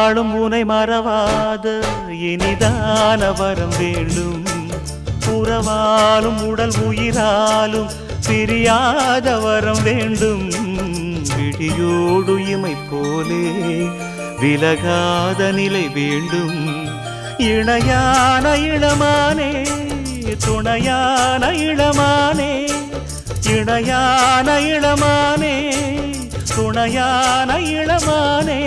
நாளும் உனை மறவாத இனிதான வரம் வேண்டும் உறவாலும் உடல் உயிராலும் பிரியாத வரம் வேண்டும் விழியோடு இமை போலே விலகாத நிலை வேண்டும் இணையான இளமானே துணையான இளமானே இணையான இளமானே துணையான இளமானே